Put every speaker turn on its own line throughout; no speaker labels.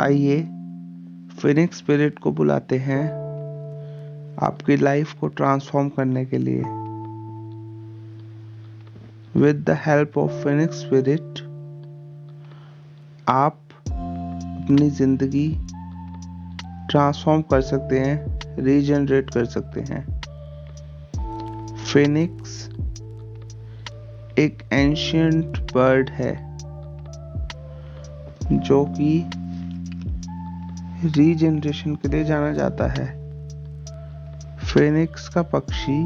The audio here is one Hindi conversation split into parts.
आइए फिनिक्स स्पिरिट को बुलाते हैं आपकी लाइफ को ट्रांसफॉर्म करने के लिए। With the help of Phoenix spirit आप अपनी जिंदगी ट्रांसफॉर्म कर सकते हैं, रीजनरेट कर सकते हैं। फिनिक्स एक एंशिएंट बर्ड है जो कि रीजनरेशन के लिए जाना जाता है। फिनिक्स का पक्षी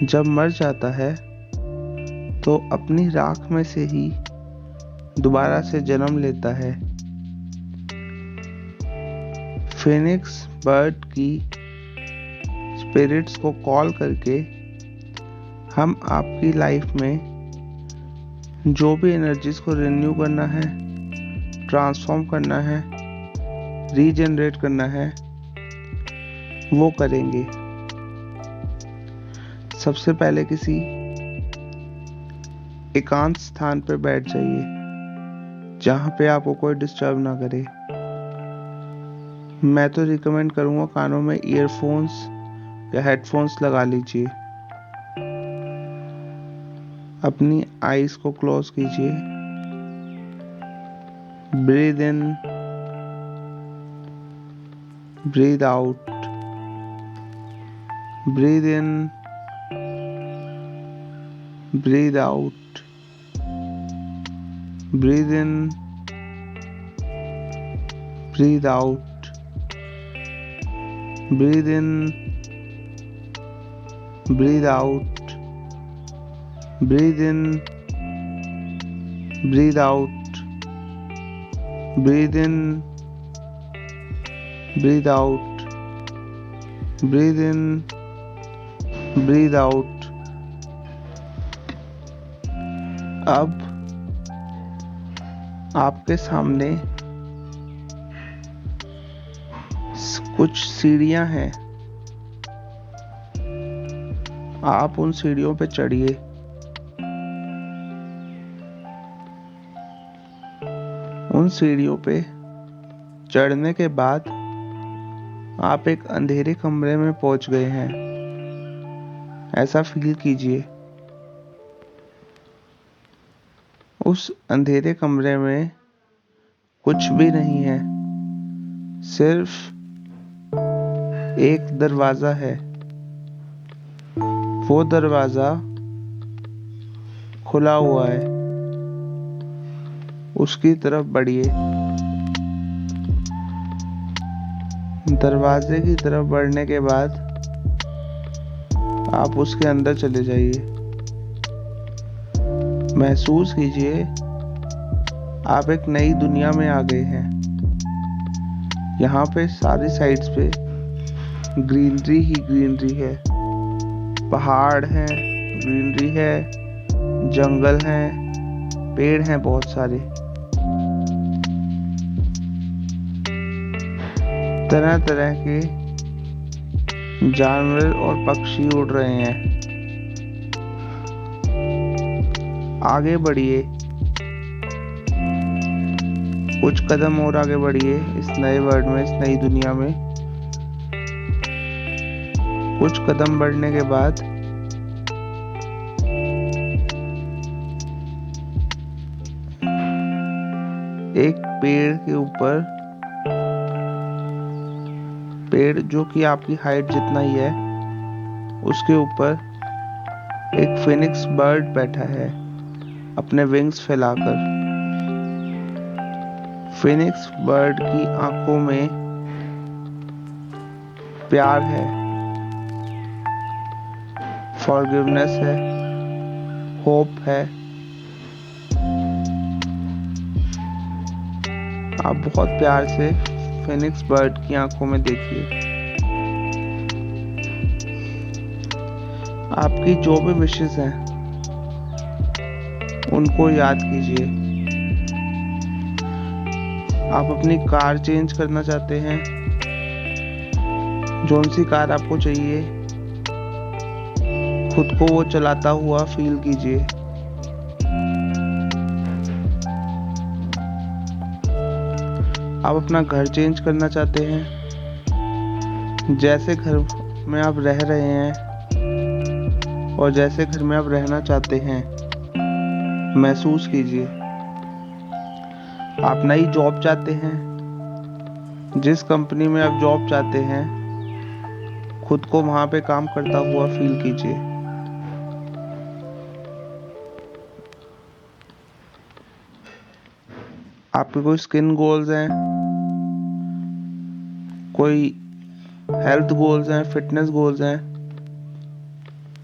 जब मर जाता है तो अपनी राख में से ही दोबारा से जन्म लेता है। फिनिक्स बर्ड की स्पिरिट्स को कॉल करके हम आपकी लाइफ में जो भी एनर्जीज को रिन्यू करना है, ट्रांसफॉर्म करना है, रीजनरेट करना है, वो करेंगे। सबसे पहले किसी एकांत स्थान पर बैठ जाइए जहां पे आपको कोई डिस्टर्ब ना करे। मैं तो रिकमेंड करूंगा कानों में ईयरफोन्स या हेडफोन्स लगा लीजिए। अपनी आईज को क्लोज कीजिए। Breathe in, breathe out, breathe in, breathe out, breathe in, breathe out, breathe in, breathe out, breathe in, breathe out, breathe in, breathe out, breathe in, breathe out। अब आपके सामने कुछ सीढ़ियां हैं, आप उन सीढ़ियों पे चढ़िए। उन सीढ़ियों पे चढ़ने के बाद आप एक अंधेरे कमरे में पहुंच गए हैं, ऐसा फील कीजिए। उस अंधेरे कमरे में कुछ भी नहीं है, सिर्फ एक दरवाजा है। वो दरवाजा खुला हुआ है, उसकी तरफ बढ़िए। दरवाजे की तरफ बढ़ने के बाद आप उसके अंदर चले जाइए। महसूस कीजिए आप एक नई दुनिया में आ गए हैं। यहाँ पे सारी साइड्स पे ग्रीनरी ही ग्रीनरी है। पहाड़ हैं, ग्रीनरी है, जंगल हैं, पेड़ हैं बहुत सारे। तरह तरह के जानवर और पक्षी उड़ रहे हैं। आगे बढ़िए, कुछ कदम और आगे बढ़िए इस नए वर्ल्ड में, इस नई दुनिया में। कुछ कदम बढ़ने के बाद एक पेड़ के ऊपर, पेड़ जो कि आपकी हाइट जितना ही है, उसके ऊपर एक फिनिक्स बर्ड बैठा है अपने विंग्स फैलाकर। फिनिक्स बर्ड की आंखों में प्यार है, फॉरगिवनेस है, होप है। आप बहुत प्यार से फिनिक्स बर्ड की आंखों में देखिए। आपकी जो भी विशेस हैं उनको याद कीजिए। आप अपनी कार चेंज करना चाहते हैं, जौन सी कार आपको चाहिए, खुद को वो चलाता हुआ फील कीजिए। आप अपना घर चेंज करना चाहते हैं, जैसे घर में आप रह रहे हैं और जैसे घर में आप रहना चाहते हैं महसूस कीजिए। आप नई जॉब चाहते हैं, जिस कंपनी में आप जॉब चाहते हैं खुद को वहां पे काम करता हुआ फील कीजिए। आपके कोई स्किन गोल्स हैं, कोई हेल्थ गोल्स हैं, फिटनेस गोल्स हैं,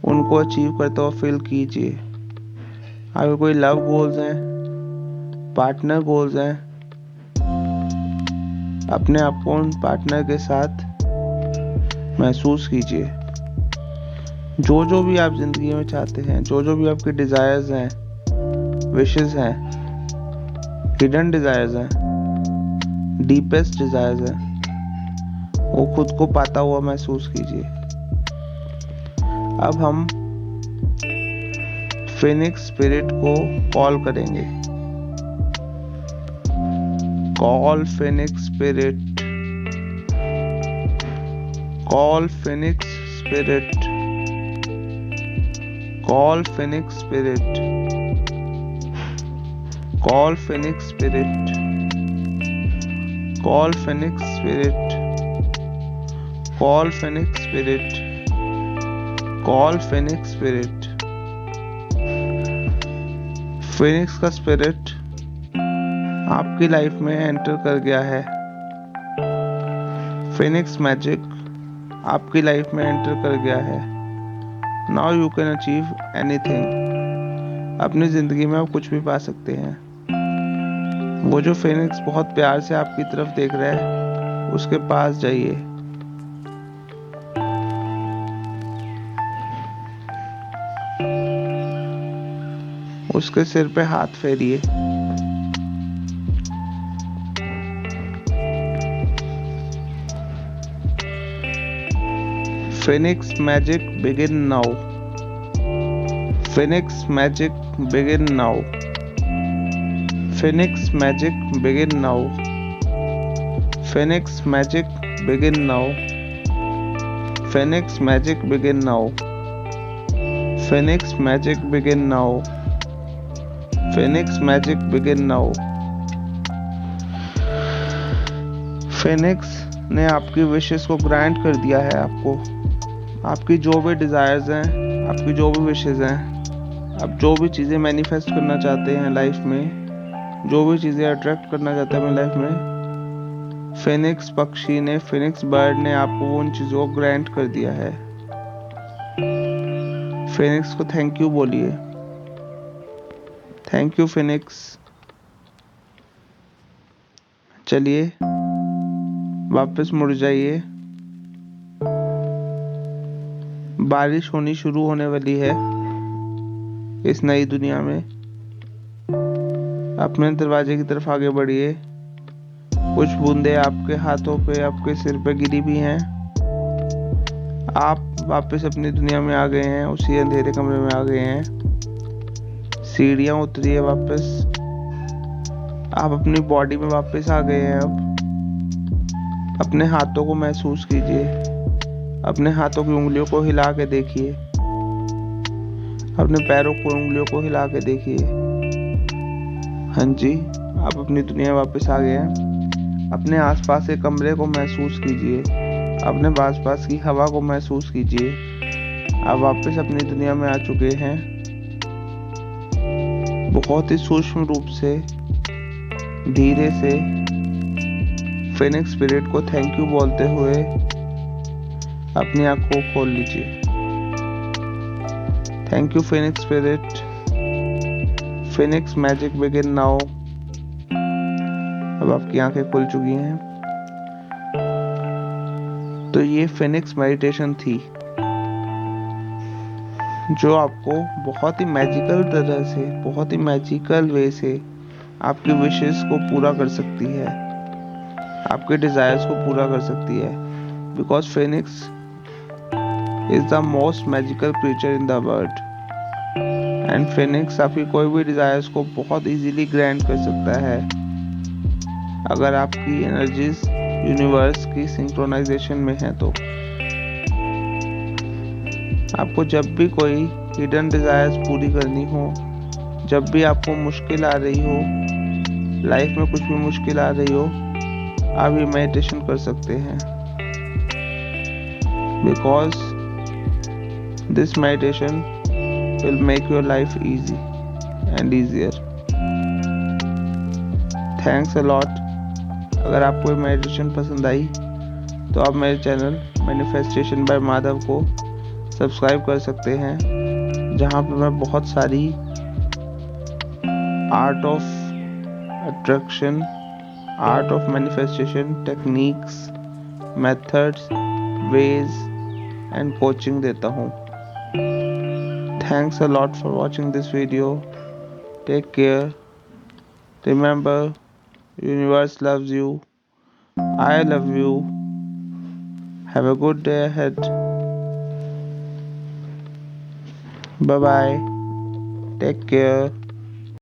उनको अचीव करता हुआ फील कीजिए। आपके कोई लव गोल्स हैं, पार्टनर गोल्स हैं, अपने आप को उन पार्टनर के साथ महसूस कीजिए। जो जो भी आप जिंदगी में चाहते हैं, जो जो भी आपके डिजायर्स हैं, विशेस हैं, हिडन डिजायर्स हैं, डीपेस्ट डिजायर्स हैं, वो खुद को पाता हुआ महसूस कीजिए। अब हम फिनिक्स स्पिरिट को कॉल करेंगे। Call Phoenix spirit, call Phoenix spirit, call Phoenix spirit, call Phoenix spirit, call Phoenix spirit, call Phoenix spirit, call Phoenix spirit. Phoenix का स्पिरिट आपकी लाइफ में एंटर कर गया है। फिनिक्स मैजिक आपकी लाइफ में एंटर कर गया है। Now you can achieve anything. अपनी जिंदगी में आप कुछ भी पा सकते हैं। वो जो फिनिक्स बहुत प्यार से आपकी तरफ देख रहा है, उसके पास जाइए। उसके सिर पे हाथ फेरिए। Phoenix magic begin now. Phoenix magic begin now. Phoenix magic begin now. Phoenix magic begin now. Phoenix magic begin now. Phoenix magic begin now. Phoenix magic begin now. Phoenix ने आपकी विशेस को ग्रांट कर दिया है। आपकी जो भी डिज़ायर्स हैं, आपकी जो भी विशेस हैं, आप जो भी चीज़ें मैनिफेस्ट करना चाहते हैं लाइफ में, जो भी चीज़ें अट्रैक्ट करना चाहते हैं अपनी लाइफ में, फिनिक्स पक्षी ने, फिनिक्स बर्ड ने आपको उन चीज़ों को ग्रांट कर दिया है। फिनिक्स को थैंक यू बोलिए। Thank you Phoenix. चलिए वापस मुड़ जाइए। बारिश होनी शुरू होने वाली है इस नई दुनिया में। अपने दरवाजे की तरफ आगे बढ़िए। कुछ बूंदे आपके हाथों पे, आपके सिर पे गिरी भी हैं। आप वापस अपनी दुनिया में आ गए हैं, उसी अंधेरे कमरे में आ गए हैं। सीढ़ियां उतरिए वापस। आप अपनी बॉडी में वापस आ गए हैं। अब अपने हाथों को महसूस कीजिए। अपने हाथों की उंगलियों को हिला के देखिए। अपने पैरों को, उंगलियों को हिला के देखिए। हाँ जी, आप अपनी दुनिया में वापस आ गए हैं। अपने आसपास के कमरे को महसूस कीजिए। अपने आसपास की हवा को महसूस कीजिए। आप वापस अपनी दुनिया में आ चुके हैं। बहुत ही सूक्ष्म रूप से, धीरे से फिनिक्स स्पिरिट को थैंक यू बोलते हुए अपनी आंखों को खोल लीजिए। Thank you Phoenix spirit. Phoenix magic begin now. अब आपकी आंखें खुल चुकी हैं। तो ये फिनिक्स मेडिटेशन थी, जो आपको बहुत ही मैजिकल तरह से, बहुत ही मैजिकल वे से आपकी विशेस को पूरा कर सकती है, आपके डिजायर्स को पूरा कर सकती है। Because Phoenix is the most magical creature in the world. And Phoenix आपकी कोई भी डिजायर्स को बहुत इजीली ग्रांट कर सकता है। अगर आपकी एनर्जीज यूनिवर्स की सिंक्रोनाइजेशन में है तो आपको जब भी कोई हिडन डिजायर्स पूरी करनी हो, जब भी आपको मुश्किल आ रही हो, लाइफ में कुछ भी मुश्किल आ रही हो, आप ये मेडिटेशन कर सकते हैं। Because this meditation will make your life easy and easier. Thanks a lot. अगर आपको ये मेडिटेशन पसंद आई तो आप मेरे चैनल मैनिफेस्टेशन बाय माधव को सब्सक्राइब कर सकते हैं, जहाँ पे मैं बहुत सारी art of attraction, art of manifestation techniques, methods, ways and coaching देता हूँ। Thanks a lot for watching this video. Take care. Remember, universe loves you. I love you. Have a good day ahead. Bye bye. Take care.